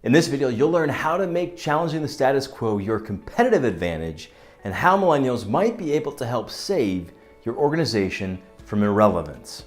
In this video, you'll learn how to make challenging the status quo your competitive advantage and how millennials might be able to help save your organization from irrelevance.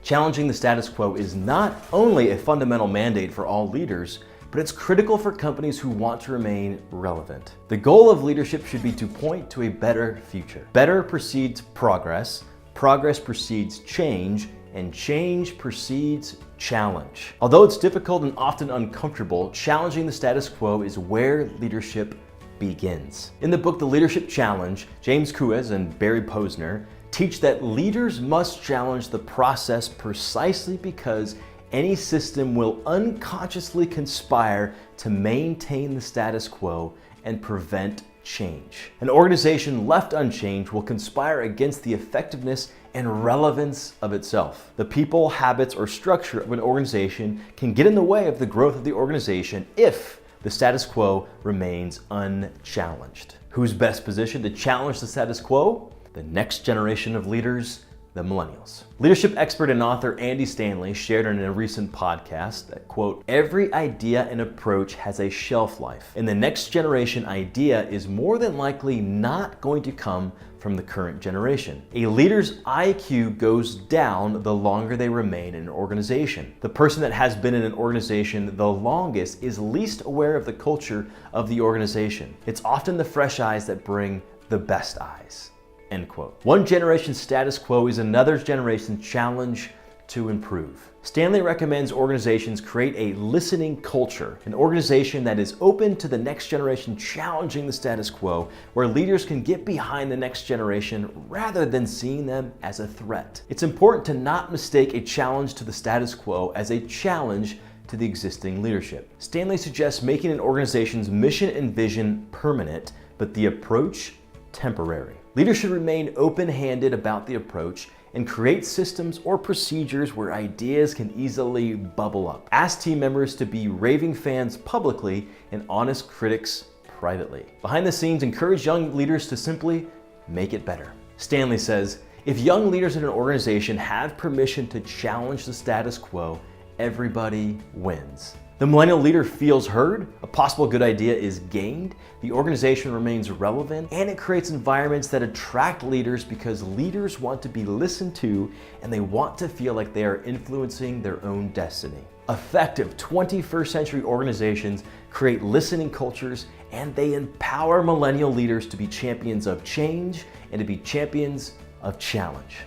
Challenging the status quo is not only a fundamental mandate for all leaders, but it's critical for companies who want to remain relevant. The goal of leadership should be to point to a better future. Better precedes progress, progress precedes change, and change precedes challenge. Although it's difficult and often uncomfortable, challenging the status quo is where leadership begins. In the book, The Leadership Challenge, James Kuas and Barry Posner teach that leaders must challenge the process precisely because any system will unconsciously conspire to maintain the status quo and prevent change. An organization left unchanged will conspire against the effectiveness and relevance of itself. The people, habits, or structure of an organization can get in the way of the growth of the organization if the status quo remains unchallenged. Who's best positioned to challenge the status quo? The next generation of leaders, the millennials. Leadership expert and author Andy Stanley shared in a recent podcast that, quote, "Every idea and approach has a shelf life, and the next generation idea is more than likely not going to come from the current generation. A leader's IQ goes down the longer they remain in an organization. The person that has been in an organization the longest is least aware of the culture of the organization. It's often the fresh eyes that bring the best eyes." End quote. One generation's status quo is another generation's challenge to improve. Stanley recommends organizations create a listening culture, an organization that is open to the next generation challenging the status quo, where leaders can get behind the next generation rather than seeing them as a threat. It's important to not mistake a challenge to the status quo as a challenge to the existing leadership. Stanley suggests making an organization's mission and vision permanent, but the approach temporary. Leaders should remain open-handed about the approach and create systems or procedures where ideas can easily bubble up. Ask team members to be raving fans publicly and honest critics privately. Behind the scenes, encourage young leaders to simply make it better. Stanley says, if young leaders in an organization have permission to challenge the status quo, everybody wins. The millennial leader feels heard, a possible good idea is gained, the organization remains relevant, and it creates environments that attract leaders because leaders want to be listened to and they want to feel like they are influencing their own destiny. Effective 21st century organizations create listening cultures and they empower millennial leaders to be champions of change and to be champions of challenge.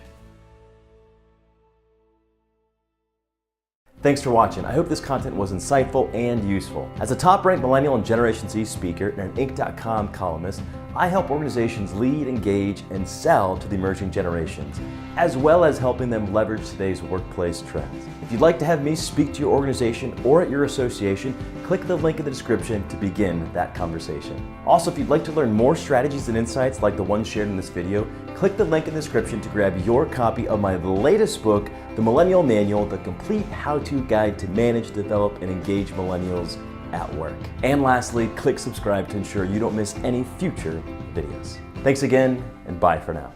Thanks for watching. I hope this content was insightful and useful. As a top-ranked Millennial and Generation Z speaker and an Inc.com columnist, I help organizations lead, engage, and sell to the emerging generations, as well as helping them leverage today's workplace trends. If you'd like to have me speak to your organization or at your association, click the link in the description to begin that conversation. Also, if you'd like to learn more strategies and insights like the ones shared in this video, click the link in the description to grab your copy of my latest book, The Millennial Manual, the complete how-to guide to manage, develop, and engage millennials at work. And lastly, click subscribe to ensure you don't miss any future videos. Thanks again, and bye for now.